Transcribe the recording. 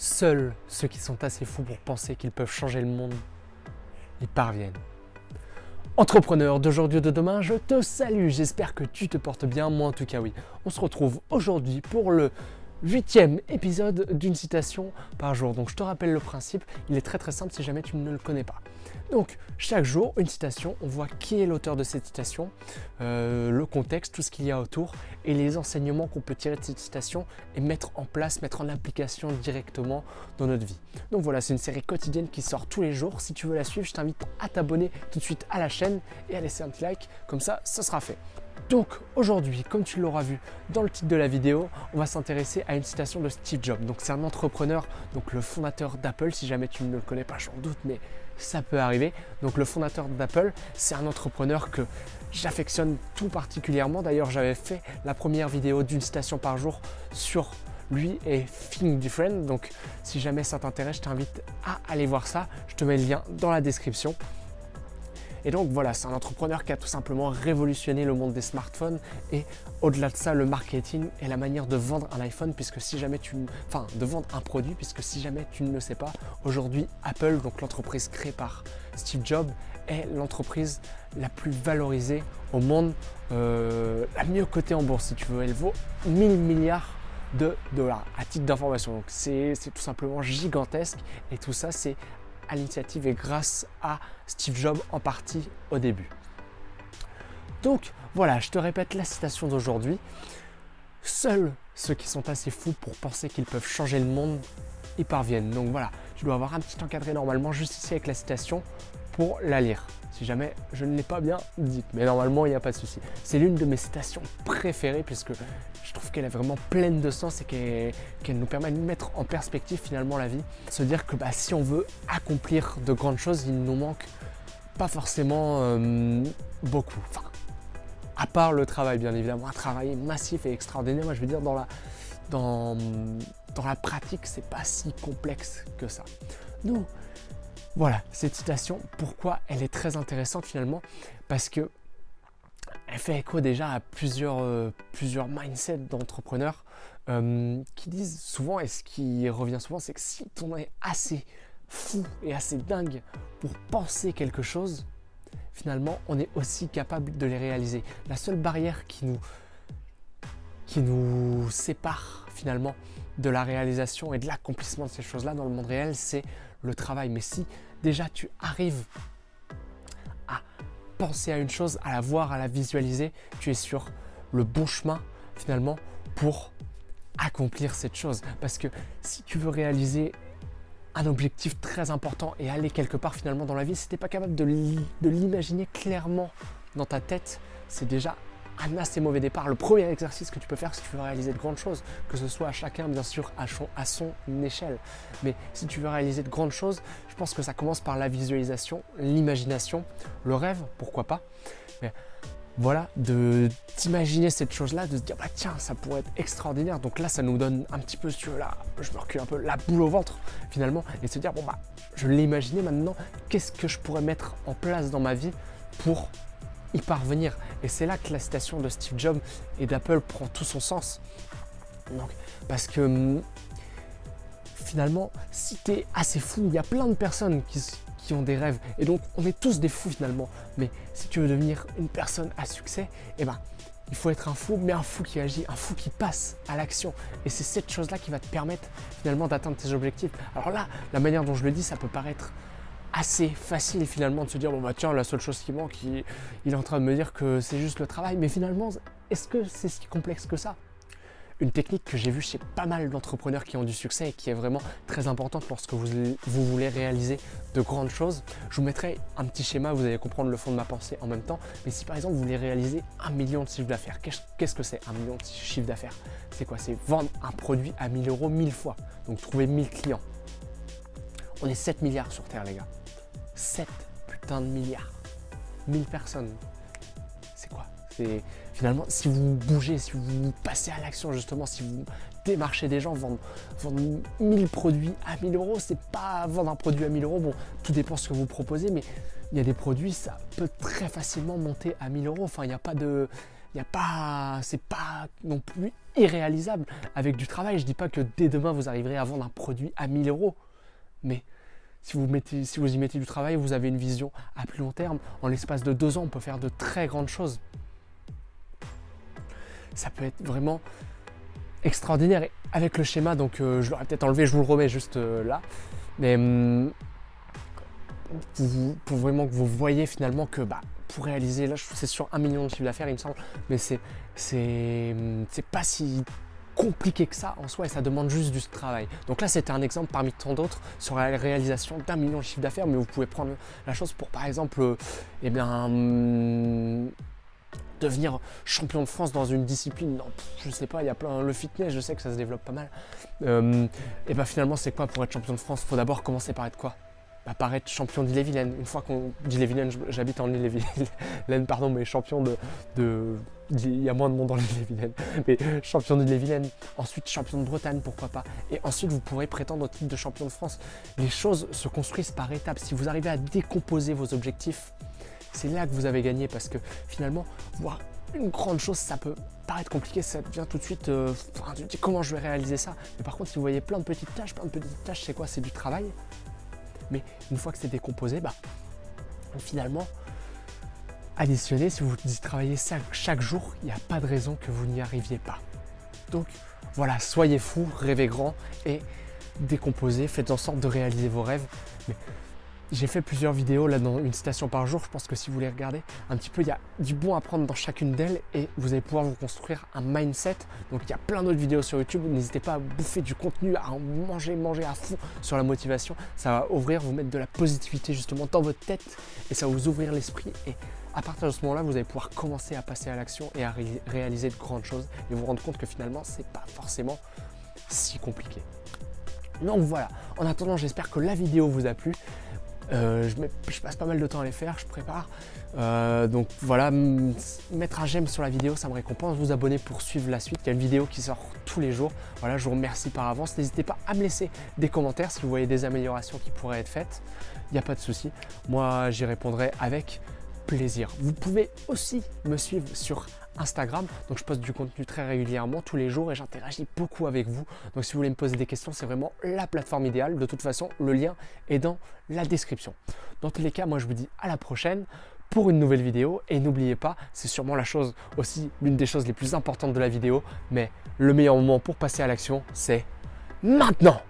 Seuls ceux qui sont assez fous pour penser qu'ils peuvent changer le monde y parviennent. Entrepreneur d'aujourd'hui ou de demain, je te salue, j'espère que tu te portes bien, moi en tout cas oui. On se retrouve aujourd'hui pour le 8e épisode d'une citation par jour. Donc je te rappelle le principe, il est très simple si jamais tu ne le connais pas. Donc chaque jour, une citation, on voit qui est l'auteur de cette citation, le contexte, tout ce qu'il y a autour et les enseignements qu'on peut tirer de cette citation et mettre en place, mettre en application directement dans notre vie. Donc voilà, c'est une série quotidienne qui sort tous les jours. Si tu veux la suivre, je t'invite à t'abonner tout de suite à la chaîne et à laisser un petit like, comme ça, ce sera fait. Donc aujourd'hui, comme tu l'auras vu dans le titre de la vidéo, on va s'intéresser à une citation de Steve Jobs. Donc c'est un entrepreneur, donc le fondateur d'Apple, si jamais tu ne le connais pas, j'en doute, mais ça peut arriver. Donc le fondateur d'Apple, c'est un entrepreneur que j'affectionne tout particulièrement. D'ailleurs, j'avais fait la première vidéo d'une citation par jour sur lui et Think Different. Donc si jamais ça t'intéresse, je t'invite à aller voir ça. Je te mets le lien dans la description. Et donc voilà, c'est un entrepreneur qui a tout simplement révolutionné le monde des smartphones et au-delà de ça, le marketing et la manière de vendre un iPhone, puisque si jamais de vendre un produit, puisque si jamais tu ne le sais pas, aujourd'hui Apple, donc l'entreprise créée par Steve Jobs, est l'entreprise la plus valorisée au monde, la mieux cotée en bourse si tu veux. Elle vaut 1000 milliards de dollars à titre d'information. Donc c'est tout simplement gigantesque et tout ça c'est à l'initiative et grâce à Steve Jobs en partie au début. Donc voilà, je te répète la citation d'aujourd'hui. Seuls ceux qui sont assez fous pour penser qu'ils peuvent changer le monde y parviennent. Donc voilà, tu dois avoir un petit encadré normalement juste ici avec la citation pour la lire. Si jamais je ne l'ai pas bien dite, mais normalement il n'y a pas de souci. C'est l'une de mes citations préférées puisque je trouve qu'elle est vraiment pleine de sens et qu'elle nous permet de mettre en perspective finalement la vie. Se dire que si on veut accomplir de grandes choses, il nous manque pas forcément beaucoup. Enfin, à part le travail bien évidemment, un travail massif et extraordinaire. Moi je veux dire dans la pratique, c'est pas si complexe que ça. Donc voilà, cette citation, pourquoi elle est très intéressante finalement? Parce que elle fait écho déjà à plusieurs mindsets d'entrepreneurs qui disent souvent, et ce qui revient souvent, c'est que si on est assez fou et assez dingue pour penser quelque chose, finalement, on est aussi capable de les réaliser. La seule barrière qui nous sépare finalement de la réalisation et de l'accomplissement de ces choses-là dans le monde réel, c'est le travail. Mais si déjà tu arrives à penser à une chose, à la voir, à la visualiser, tu es sur le bon chemin finalement pour accomplir cette chose. Parce que si tu veux réaliser un objectif très important et aller quelque part finalement dans la vie, si tu n'es pas capable de l'imaginer clairement dans ta tête, c'est déjà un assez mauvais départ. Le premier exercice que tu peux faire si tu veux réaliser de grandes choses, que ce soit à chacun bien sûr à son échelle, mais si tu veux réaliser de grandes choses, je pense que ça commence par la visualisation, l'imagination, le rêve, pourquoi pas, mais voilà, d'imaginer cette chose-là, de se dire tiens, ça pourrait être extraordinaire. Donc là, ça nous donne un petit peu, je me recule un peu, la boule au ventre finalement, et se dire je l'ai imaginé maintenant, qu'est-ce que je pourrais mettre en place dans ma vie pour y parvenir. Et c'est là que la citation de Steve Jobs et d'Apple prend tout son sens. Donc, parce que finalement, si tu es assez fou, il y a plein de personnes qui ont des rêves. Et donc, on est tous des fous finalement. Mais si tu veux devenir une personne à succès, il faut être un fou, mais un fou qui agit, un fou qui passe à l'action. Et c'est cette chose-là qui va te permettre finalement d'atteindre tes objectifs. Alors là, la manière dont je le dis, ça peut paraître assez facile finalement de se dire tiens, la seule chose qui manque, il est en train de me dire que c'est juste le travail, mais finalement est-ce que c'est si complexe que ça? Une technique que j'ai vue chez pas mal d'entrepreneurs qui ont du succès et qui est vraiment très importante lorsque vous voulez réaliser de grandes choses. Je vous mettrai un petit schéma, vous allez comprendre le fond de ma pensée en même temps, mais si par exemple vous voulez réaliser 1 million de chiffre d'affaires, qu'est-ce que c'est 1 million de chiffre d'affaires? C'est quoi? C'est vendre un produit à 1000 euros 1000 fois, donc trouver 1000 clients. On est 7 milliards sur Terre les gars. 7 putains de milliards. 1000 personnes. C'est quoi? C'est finalement, si vous bougez, si vous passez à l'action justement, si vous démarchez des gens, vendre 1000 produits à 1000 euros, c'est pas vendre un produit à 1000 euros. Bon, tout dépend de ce que vous proposez, mais il y a des produits, ça peut très facilement monter à 1000 euros. Enfin, c'est pas non plus irréalisable avec du travail. Je ne dis pas que dès demain, vous arriverez à vendre un produit à 1000 euros. Mais si vous y mettez du travail, vous avez une vision à plus long terme. En l'espace de 2 ans, on peut faire de très grandes choses. Ça peut être vraiment extraordinaire. Et avec le schéma, donc je l'aurais peut-être enlevé, je vous le remets juste là. Mais pour vraiment que vous voyez finalement que pour réaliser, là c'est sur 1 million de chiffre d'affaires il me semble, mais c'est pas si compliqué que ça en soi et ça demande juste du travail. Donc là c'était un exemple parmi tant d'autres sur la réalisation d'1 million de chiffre d'affaires, mais vous pouvez prendre la chose pour par exemple devenir champion de France dans une discipline. Non, je sais pas, il y a plein, le fitness, je sais que ça se développe pas mal. Et finalement c'est quoi pour être champion de France? Il faut d'abord commencer par être quoi? Par être champion d'Ille-et-Vilaine. Une fois qu'on d'Ille-et-Vilaine, j'habite en Ille-et-Vilaine, pardon, mais champion il y a moins de monde dans l'Ille-et-Vilaine, mais champion d'Ille-et-Vilaine, ensuite champion de Bretagne, pourquoi pas, et ensuite vous pourrez prétendre au titre de champion de France. Les choses se construisent par étapes. Si vous arrivez à décomposer vos objectifs, c'est là que vous avez gagné, parce que finalement, voir une grande chose, ça peut paraître compliqué, ça devient tout de suite, tu te dis comment je vais réaliser ça, mais par contre si vous voyez plein de petites tâches, c'est quoi? C'est du travail. Mais une fois que c'est décomposé, finalement, additionner, si vous y travaillez chaque jour, il n'y a pas de raison que vous n'y arriviez pas. Donc voilà, soyez fous, rêvez grand et décomposez, faites en sorte de réaliser vos rêves. Mais j'ai fait plusieurs vidéos là dans une citation par jour. Je pense que si vous les regardez un petit peu, il y a du bon à prendre dans chacune d'elles et vous allez pouvoir vous construire un mindset. Donc il y a plein d'autres vidéos sur YouTube. N'hésitez pas à bouffer du contenu, à en manger à fond sur la motivation. Ça va vous mettre de la positivité justement dans votre tête et ça va vous ouvrir l'esprit. Et à partir de ce moment-là, vous allez pouvoir commencer à passer à l'action et à réaliser de grandes choses et vous rendre compte que finalement, c'est pas forcément si compliqué. Donc voilà. En attendant, j'espère que la vidéo vous a plu. Je passe pas mal de temps à les faire, je prépare. Donc voilà, mettre un j'aime sur la vidéo, ça me récompense. Vous abonner pour suivre la suite. Il y a une vidéo qui sort tous les jours. Voilà, je vous remercie par avance. N'hésitez pas à me laisser des commentaires si vous voyez des améliorations qui pourraient être faites. Il n'y a pas de souci. Moi, j'y répondrai avec plaisir. Vous pouvez aussi me suivre sur Instagram, donc je poste du contenu très régulièrement tous les jours et j'interagis beaucoup avec vous. Donc si vous voulez me poser des questions, c'est vraiment la plateforme idéale. De toute façon, le lien est dans la description. Dans tous les cas, moi je vous dis à la prochaine pour une nouvelle vidéo et n'oubliez pas, c'est sûrement l'une des choses les plus importantes de la vidéo, mais le meilleur moment pour passer à l'action, c'est maintenant.